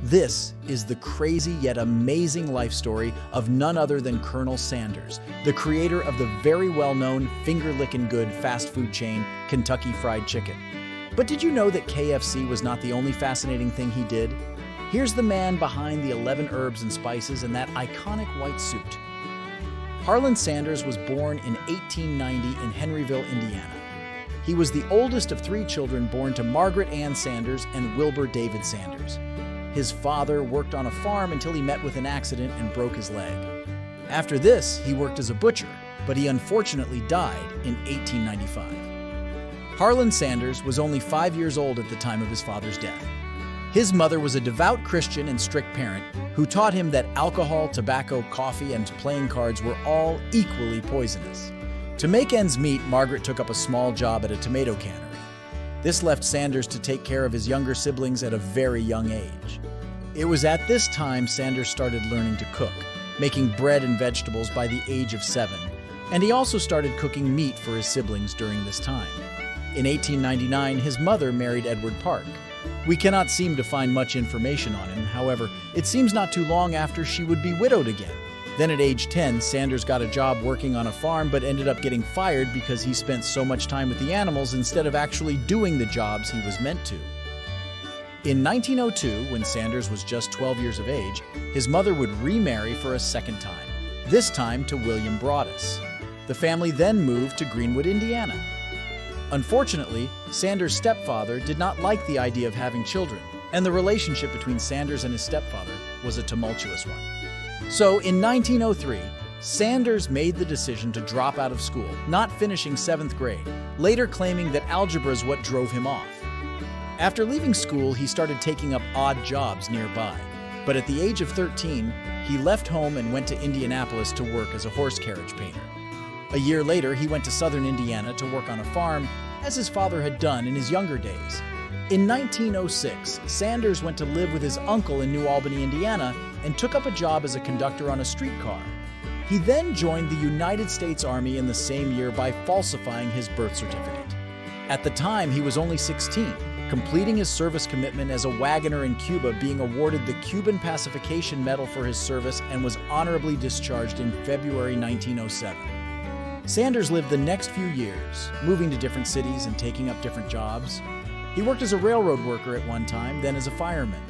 This is the crazy yet amazing life story of none other than Colonel Sanders, the creator of the very well-known finger-lickin' good fast food chain, Kentucky Fried Chicken. But did you know that KFC was not the only fascinating thing he did? Here's the man behind the 11 herbs and spices and that iconic white suit. Harland Sanders was born in 1890 in Henryville, Indiana. He was the oldest of 3 children born to Margaret Ann Sanders and Wilbur David Sanders. His father worked on a farm until he met with an accident and broke his leg. After this, he worked as a butcher, but he unfortunately died in 1895. Harland Sanders was only 5 years old at the time of his father's death. His mother was a devout Christian and strict parent who taught him that alcohol, tobacco, coffee, and playing cards were all equally poisonous. To make ends meet, Margaret took up a small job at a tomato cannery. This left Sanders to take care of his younger siblings at a very young age. It was at this time Sanders started learning to cook, making bread and vegetables by the age of 7, and he also started cooking meat for his siblings during this time. In 1899, his mother married Edward Park. We cannot seem to find much information on him, however, it seems not too long after she would be widowed again. Then at age 10, Sanders got a job working on a farm but ended up getting fired because he spent so much time with the animals instead of actually doing the jobs he was meant to. In 1902, when Sanders was just 12 years of age, his mother would remarry for a second time, this time to William Broadus. The family then moved to Greenwood, Indiana. Unfortunately, Sanders' stepfather did not like the idea of having children, and the relationship between Sanders and his stepfather was a tumultuous one. So, in 1903, Sanders made the decision to drop out of school, not finishing 7th grade, later claiming that algebra is what drove him off. After leaving school, he started taking up odd jobs nearby, but at the age of 13, he left home and went to Indianapolis to work as a horse carriage painter. A year later, he went to southern Indiana to work on a farm, as his father had done in his younger days. In 1906, Sanders went to live with his uncle in New Albany, Indiana, and took up a job as a conductor on a streetcar. He then joined the United States Army in the same year by falsifying his birth certificate. At the time, he was only 16, completing his service commitment as a wagoner in Cuba, being awarded the Cuban Pacification Medal for his service and was honorably discharged in February 1907. Sanders lived the next few years, moving to different cities and taking up different jobs. He worked as a railroad worker at one time, then as a fireman.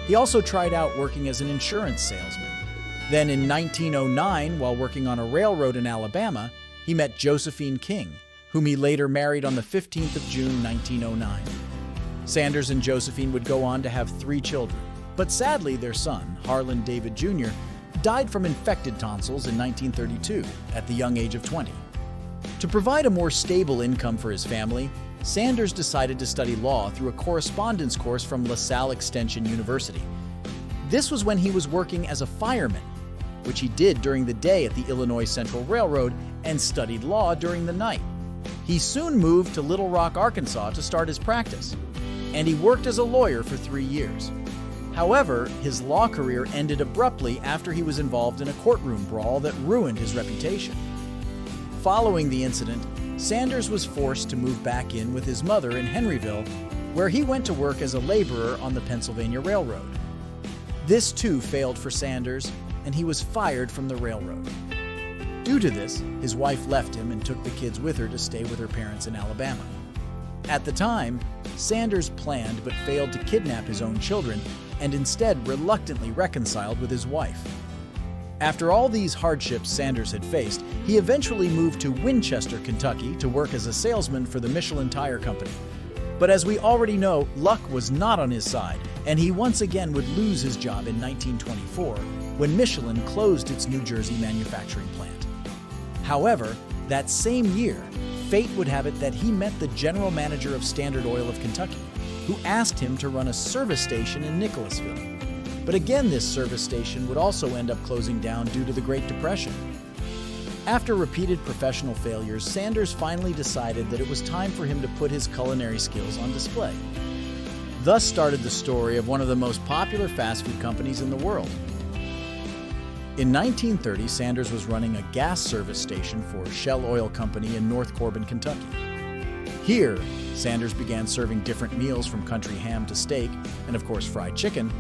He also tried out working as an insurance salesman. Then in 1909, while working on a railroad in Alabama, he met Josephine King, whom he later married on the 15th of June, 1909. Sanders and Josephine would go on to have 3 children, but sadly their son, Harland David Jr., died from infected tonsils in 1932 at the young age of 20. To provide a more stable income for his family, Sanders decided to study law through a correspondence course from LaSalle Extension University. This was when he was working as a fireman, which he did during the day at the Illinois Central Railroad and studied law during the night. He soon moved to Little Rock, Arkansas to start his practice, and he worked as a lawyer for 3 years. However, his law career ended abruptly after he was involved in a courtroom brawl that ruined his reputation. Following the incident, Sanders was forced to move back in with his mother in Henryville, where he went to work as a laborer on the Pennsylvania Railroad. This too failed for Sanders, and he was fired from the railroad. Due to this, his wife left him and took the kids with her to stay with her parents in Alabama. At the time, Sanders planned but failed to kidnap his own children and instead reluctantly reconciled with his wife. After all these hardships Sanders had faced, he eventually moved to Winchester, Kentucky to work as a salesman for the Michelin Tire Company. But as we already know, luck was not on his side, and he once again would lose his job in 1924 when Michelin closed its New Jersey manufacturing plant. However, that same year, fate would have it that he met the general manager of Standard Oil of Kentucky, who asked him to run a service station in Nicholasville. But again, this service station would also end up closing down due to the Great Depression. After repeated professional failures, Sanders finally decided that it was time for him to put his culinary skills on display. Thus started the story of one of the most popular fast food companies in the world. In 1930, Sanders was running a gas service station for Shell Oil Company in North Corbin, Kentucky. Here, Sanders began serving different meals from country ham to steak, and of course fried chicken,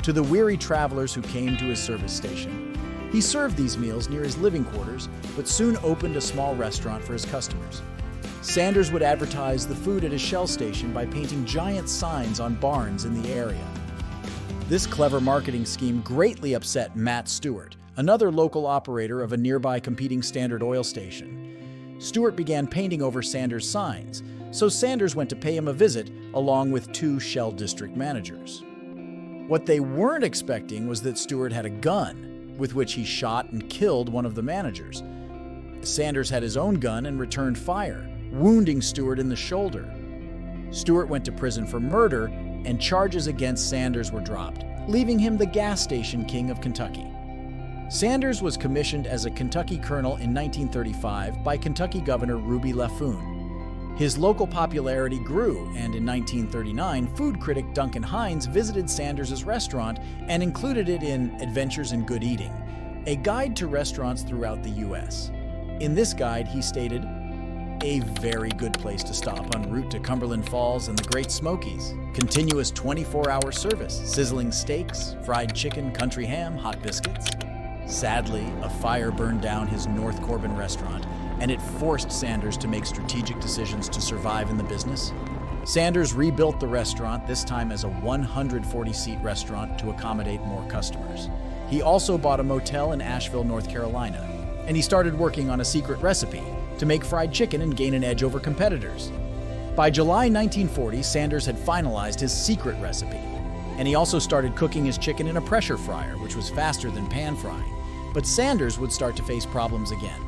to the weary travelers who came to his service station. He served these meals near his living quarters, but soon opened a small restaurant for his customers. Sanders would advertise the food at his Shell station by painting giant signs on barns in the area. This clever marketing scheme greatly upset Matt Stewart, another local operator of a nearby competing Standard Oil station. Stewart began painting over Sanders' signs, so Sanders went to pay him a visit along with two Shell district managers. What they weren't expecting was that Stewart had a gun, with which he shot and killed one of the managers. Sanders had his own gun and returned fire, wounding Stewart in the shoulder. Stewart went to prison for murder, and charges against Sanders were dropped, leaving him the gas station king of Kentucky. Sanders was commissioned as a Kentucky colonel in 1935 by Kentucky Governor Ruby Laffoon. His local popularity grew, and in 1939, food critic Duncan Hines visited Sanders' restaurant and included it in Adventures in Good Eating, a guide to restaurants throughout the U.S. In this guide, he stated, "A very good place to stop en route to Cumberland Falls and the Great Smokies. Continuous 24-hour service, sizzling steaks, fried chicken, country ham, hot biscuits." Sadly, a fire burned down his North Corbin restaurant, and it forced Sanders to make strategic decisions to survive in the business. Sanders rebuilt the restaurant, this time as a 140-seat restaurant to accommodate more customers. He also bought a motel in Asheville, North Carolina, and he started working on a secret recipe to make fried chicken and gain an edge over competitors. By July 1940, Sanders had finalized his secret recipe, and he also started cooking his chicken in a pressure fryer, which was faster than pan frying. But Sanders would start to face problems again.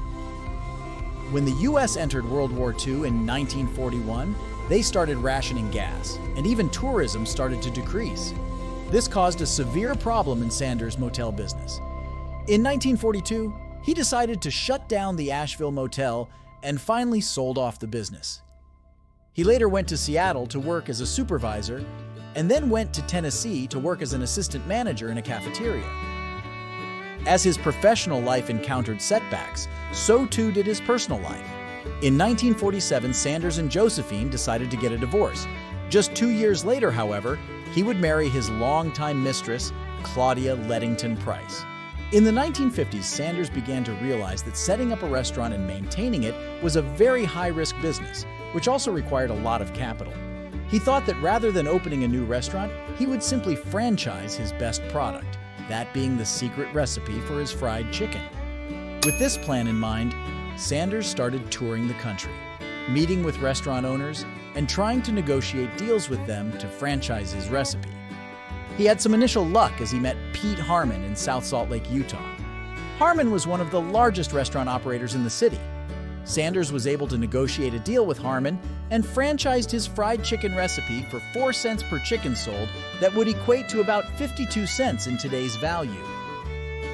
When the U.S. entered World War II in 1941, they started rationing gas, and even tourism started to decrease. This caused a severe problem in Sanders' motel business. In 1942, he decided to shut down the Asheville motel and finally sold off the business. He later went to Seattle to work as a supervisor, and then went to Tennessee to work as an assistant manager in a cafeteria. As his professional life encountered setbacks, so too did his personal life. In 1947, Sanders and Josephine decided to get a divorce. Just 2 years later, however, he would marry his longtime mistress, Claudia Leddington Price. In the 1950s, Sanders began to realize that setting up a restaurant and maintaining it was a very high-risk business, which also required a lot of capital. He thought that rather than opening a new restaurant, he would simply franchise his best product, that being the secret recipe for his fried chicken. With this plan in mind, Sanders started touring the country, meeting with restaurant owners and trying to negotiate deals with them to franchise his recipe. He had some initial luck as he met Pete Harmon in South Salt Lake, Utah. Harmon was one of the largest restaurant operators in the city. Sanders was able to negotiate a deal with Harmon and franchised his fried chicken recipe for 4 cents per chicken sold that would equate to about 52 cents in today's value.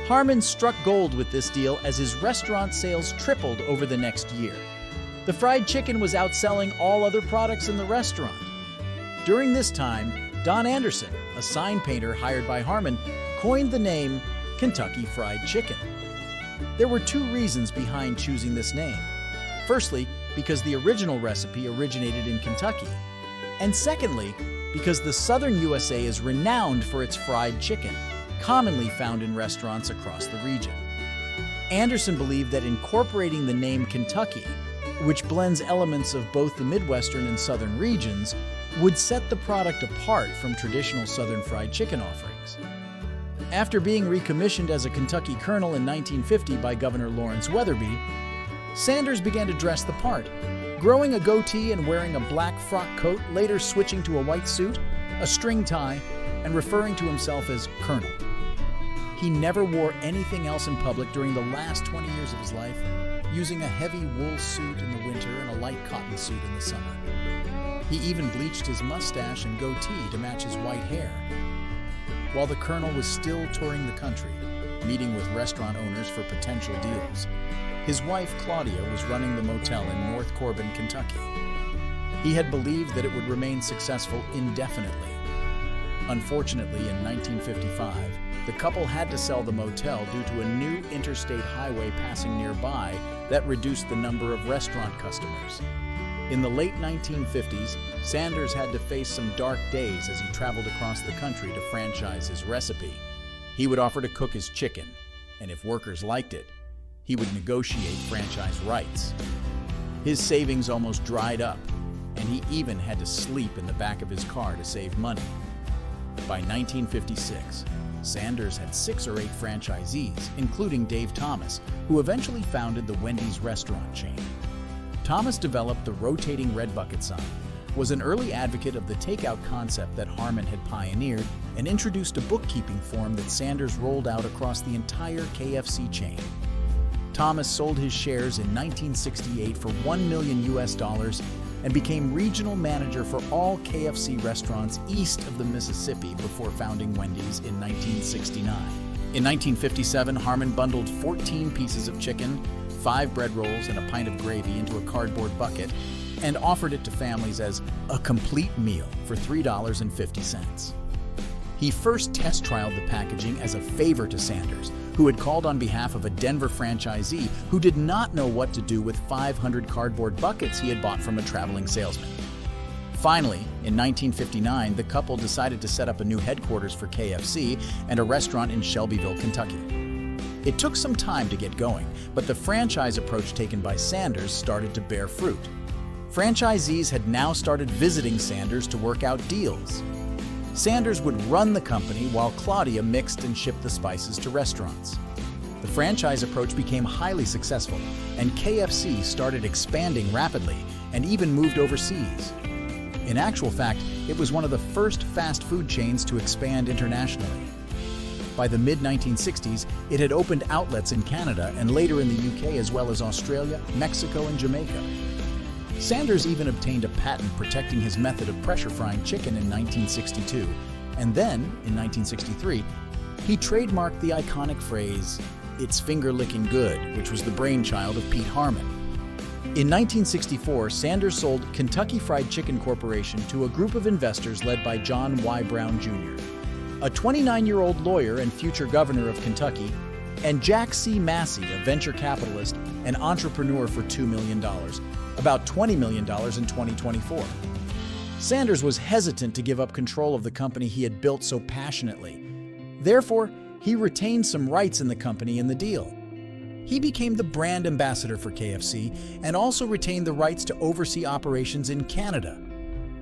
Harmon struck gold with this deal as his restaurant sales tripled over the next year. The fried chicken was outselling all other products in the restaurant. During this time, Don Anderson, a sign painter hired by Harmon, coined the name Kentucky Fried Chicken. There were 2 reasons behind choosing this name. Firstly, because the original recipe originated in Kentucky. And secondly, because the southern USA is renowned for its fried chicken, commonly found in restaurants across the region. Anderson believed that incorporating the name Kentucky, which blends elements of both the Midwestern and Southern regions, would set the product apart from traditional Southern fried chicken offerings. After being recommissioned as a Kentucky colonel in 1950 by Governor Lawrence Weatherby, Sanders began to dress the part, growing a goatee and wearing a black frock coat, later switching to a white suit, a string tie, and referring to himself as Colonel. He never wore anything else in public during the last 20 years of his life, using a heavy wool suit in the winter and a light cotton suit in the summer. He even bleached his mustache and goatee to match his white hair. While the colonel was still touring the country, meeting with restaurant owners for potential deals, his wife Claudia was running the motel in North Corbin, Kentucky. He had believed that it would remain successful indefinitely. Unfortunately, in 1955, the couple had to sell the motel due to a new interstate highway passing nearby that reduced the number of restaurant customers. In the late 1950s, Sanders had to face some dark days as he traveled across the country to franchise his recipe. He would offer to cook his chicken, and if workers liked it, he would negotiate franchise rights. His savings almost dried up, and he even had to sleep in the back of his car to save money. By 1956, Sanders had 6 or 8 franchisees, including Dave Thomas, who eventually founded the Wendy's restaurant chain. Thomas developed the rotating red bucket sign, was an early advocate of the takeout concept that Harmon had pioneered, and introduced a bookkeeping form that Sanders rolled out across the entire KFC chain. Thomas sold his shares in 1968 for $1 million and became regional manager for all KFC restaurants east of the Mississippi before founding Wendy's in 1969. In 1957, Harmon bundled 14 pieces of chicken, 5 bread rolls, and a pint of gravy into a cardboard bucket and offered it to families as a complete meal for $3.50. He first test trialed the packaging as a favor to Sanders, who had called on behalf of a Denver franchisee who did not know what to do with 500 cardboard buckets he had bought from a traveling salesman. Finally, in 1959, the couple decided to set up a new headquarters for KFC and a restaurant in Shelbyville, Kentucky. It took some time to get going, but the franchise approach taken by Sanders started to bear fruit. Franchisees had now started visiting Sanders to work out deals. Sanders would run the company while Claudia mixed and shipped the spices to restaurants. The franchise approach became highly successful, and KFC started expanding rapidly and even moved overseas. In actual fact, it was one of the first fast food chains to expand internationally. By the mid-1960s, it had opened outlets in Canada and later in the UK, as well as Australia, Mexico, and Jamaica. Sanders even obtained a patent protecting his method of pressure frying chicken in 1962, and then, in 1963, he trademarked the iconic phrase, "It's finger-lickin' good," which was the brainchild of Pete Harmon. In 1964, Sanders sold Kentucky Fried Chicken Corporation to a group of investors led by John Y. Brown Jr., a 29-year-old lawyer and future governor of Kentucky, and Jack C. Massey, a venture capitalist and entrepreneur, for $2 million, about $20 million in 2024. Sanders was hesitant to give up control of the company he had built so passionately. Therefore, he retained some rights in the company in the deal. He became the brand ambassador for KFC and also retained the rights to oversee operations in Canada.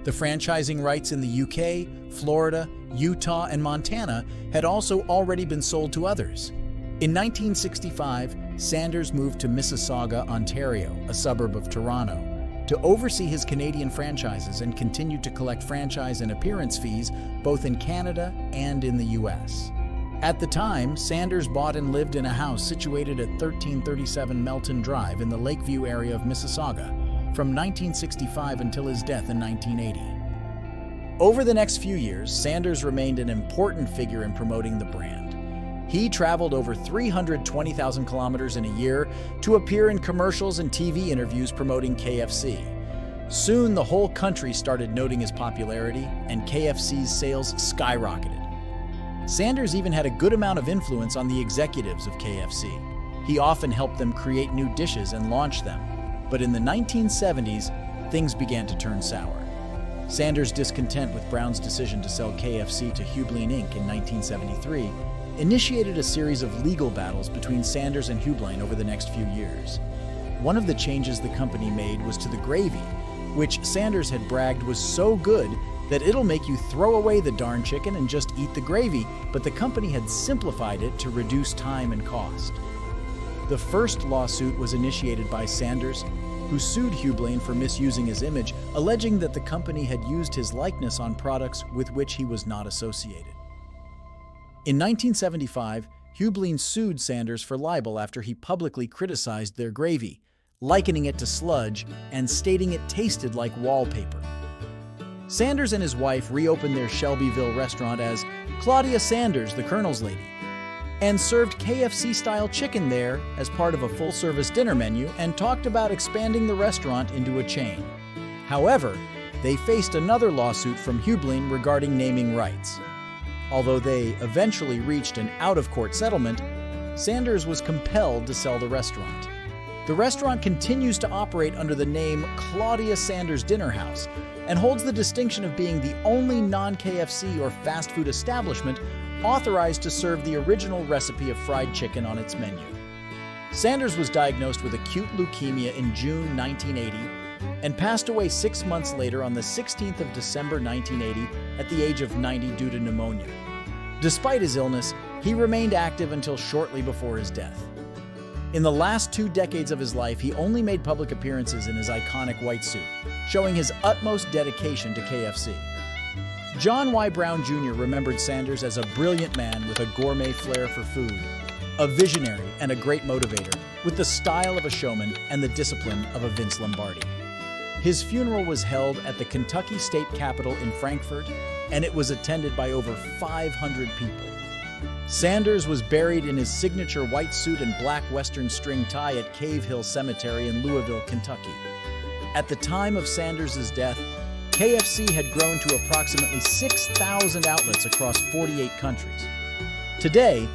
The franchising rights in the UK, Florida, Utah, and Montana had also already been sold to others. In 1965, Sanders moved to Mississauga, Ontario, a suburb of Toronto, to oversee his Canadian franchises and continued to collect franchise and appearance fees both in Canada and in the US. At the time, Sanders bought and lived in a house situated at 1337 Melton Drive in the Lakeview area of Mississauga from 1965 until his death in 1980. Over the next few years, Sanders remained an important figure in promoting the brand. He traveled over 320,000 kilometers in a year to appear in commercials and TV interviews promoting KFC. Soon, the whole country started noting his popularity, and KFC's sales skyrocketed. Sanders even had a good amount of influence on the executives of KFC. He often helped them create new dishes and launch them. But in the 1970s, things began to turn sour. Sanders' discontent with Brown's decision to sell KFC to Hublin Inc. in 1973 initiated a series of legal battles between Sanders and Hublin over the next few years. One of the changes the company made was to the gravy, which Sanders had bragged was so good that it'll make you throw away the darn chicken and just eat the gravy, but the company had simplified it to reduce time and cost. The first lawsuit was initiated by Sanders, who sued Hublin for misusing his image, alleging that the company had used his likeness on products with which he was not associated. In 1975, Hublin sued Sanders for libel after he publicly criticized their gravy, likening it to sludge and stating it tasted like wallpaper. Sanders and his wife reopened their Shelbyville restaurant as Claudia Sanders, the Colonel's Lady, and served KFC-style chicken there as part of a full-service dinner menu and talked about expanding the restaurant into a chain. However, they faced another lawsuit from Hublin regarding naming rights. Although they eventually reached an out-of-court settlement, Sanders was compelled to sell the restaurant. The restaurant continues to operate under the name Claudia Sanders Dinner House and holds the distinction of being the only non-KFC or fast food establishment authorized to serve the original recipe of fried chicken on its menu. Sanders was diagnosed with acute leukemia in June 1980 and passed away 6 months later on the 16th of December 1980 at the age of 90 due to pneumonia. Despite his illness, he remained active until shortly before his death. In the last 2 decades of his life, he only made public appearances in his iconic white suit, showing his utmost dedication to KFC. John Y. Brown Jr. remembered Sanders as a brilliant man with a gourmet flair for food, a visionary and a great motivator, with the style of a showman and the discipline of a Vince Lombardi. His funeral was held at the Kentucky State Capitol in Frankfort, and it was attended by over 500 people. Sanders was buried in his signature white suit and black Western string tie at Cave Hill Cemetery in Louisville, Kentucky. At the time of Sanders' death, KFC had grown to approximately 6,000 outlets across 48 countries. Today,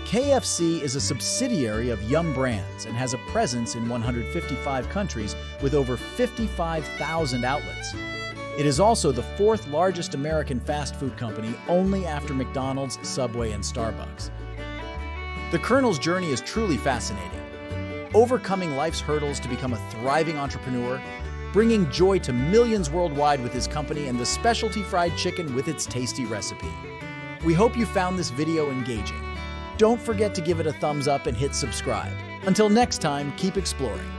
KFC is a subsidiary of Yum! Brands and has a presence in 155 countries with over 55,000 outlets. It is also the 4th largest American fast food company, only after McDonald's, Subway, and Starbucks. The Colonel's journey is truly fascinating, overcoming life's hurdles to become a thriving entrepreneur, bringing joy to millions worldwide with his company and the specialty fried chicken with its tasty recipe. We hope you found this video engaging. Don't forget to give it a thumbs up and hit subscribe. Until next time, keep exploring.